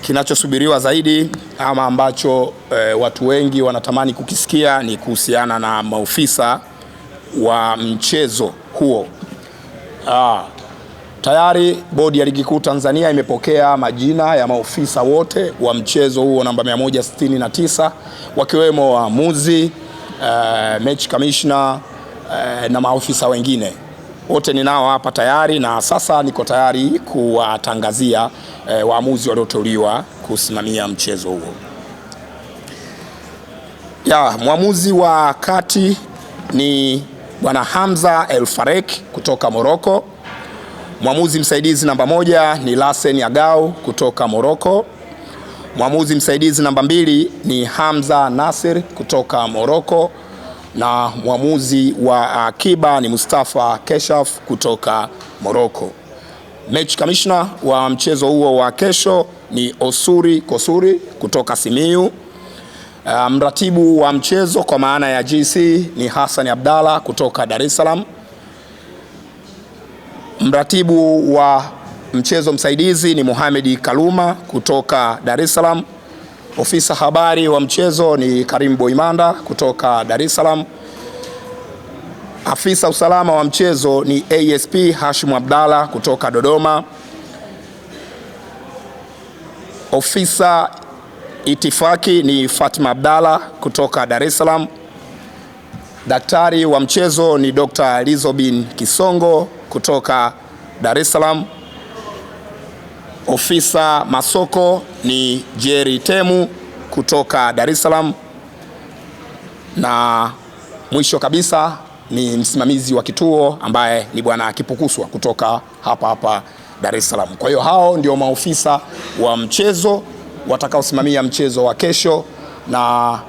Kinachosubiriwa zaidi ama ambacho watu wengi wanatamani kukisikia ni kuhusiana na maofisa wa mchezo huo. Tayari bodi ya ligi kuu Tanzania imepokea majina ya maofisa wote wa mchezo huo namba 169 wakiwemo waamuzi, match commissioner na maofisa wengine. Wote ninao hapa tayari na sasa niko tayari kuwatangazia waamuzi walioteuliwa kusimamia mchezo huo. Mwamuzi wa kati ni Bwana Hamza El Farek kutoka Morocco. Mwamuzi msaidizi namba 1 ni Lassen Agau kutoka Morocco. Mwamuzi msaidizi namba 2 ni Hamza Nasir kutoka Morocco. Na mwamuzi wa akiba ni Mustafa Keshaf kutoka Morocco. Match commissioner wa mchezo huo wa kesho ni Osuri Kosuri kutoka Simiyu. Mratibu wa mchezo kwa maana ya GC ni Hassan Abdalla kutoka Dar es Salaam. Mratibu wa mchezo msaidizi ni Mohamed Kaluma kutoka Dar es Salaam. Ofisa habari wa mchezo ni Karim Boimanda kutoka Dar es Salaam. Afisa usalama wa mchezo ni ASP Hashim Abdalla kutoka Dodoma. Ofisa itifaki ni Fatima Abdalla kutoka Dar es Salaam. Daktari wa mchezo ni Dr. Lizobin Kisongo kutoka Dar es Salaam. Ofisa masoko ni Jerry Temu kutoka Dar es Salaam. Na mwisho kabisa ni msimamizi wa kituo ambaye ni Bwana Kipukuswa kutoka hapa Dar es Salaam. Kwa hiyo hao ndio maofisa wa mchezo watakaosimamia mchezo wa kesho, na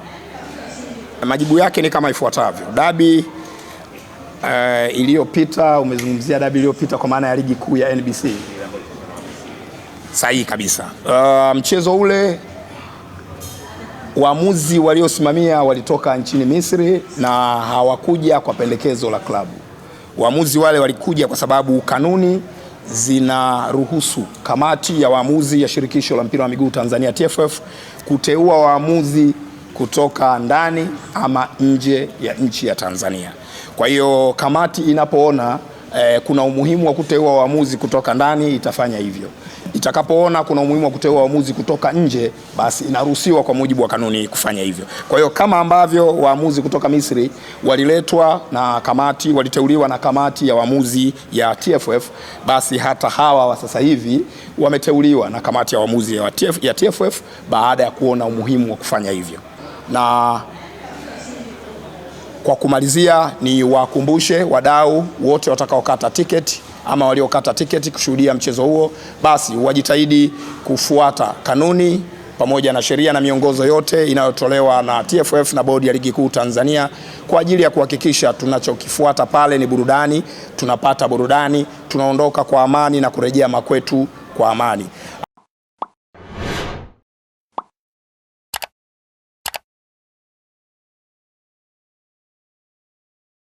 majibu yake ni kama ifuatavyo. Dabi iliyopita, umezungumzia dabi iliyopita kwa maana ya ligi kuu ya NBC. Sahihi kabisa. Mchezo ule waamuzi waliosimamia walitoka nchini Misri na hawakuja kwa pendekezo la klabu. Waamuzi wale walikuja kwa sababu kanuni zinaruhusu kamati ya waamuzi ya shirikisho la mpira wa miguu Tanzania TFF kuteua waamuzi kutoka ndani ama nje ya nchi ya Tanzania. Kwa hiyo kamati inapoona kuna umuhimu wa kuteua waamuzi kutoka ndani itafanya hivyo. Itakapoona kuna umuhimu wa kuteua waamuzi kutoka nje, basi inaruhusiwa kwa mujibu wa kanuni kufanya hivyo. Kwa hiyo kama ambavyo waamuzi kutoka Misri waliletwa na kamati, waliteuliwa na kamati ya waamuzi ya TFF, basi hata hawa wa sasa hivi wameteuliwa na kamati ya waamuzi ya TFF baada ya kuona umuhimu wa kufanya hivyo. Na kwa kumalizia ni wakumbushe wadau wote watakaokata tiketi ama waliokata tiketi kushuhudia mchezo huo, basi wajitahidi kufuata kanuni pamoja na sheria na miongozo yote inayotolewa na TFF na bodi ya ligi kuu Tanzania kwa ajili ya kuhakikisha tunachokifuata pale ni burudani, tunapata burudani, tunaondoka kwa amani na kurejea makwetu kwa amani.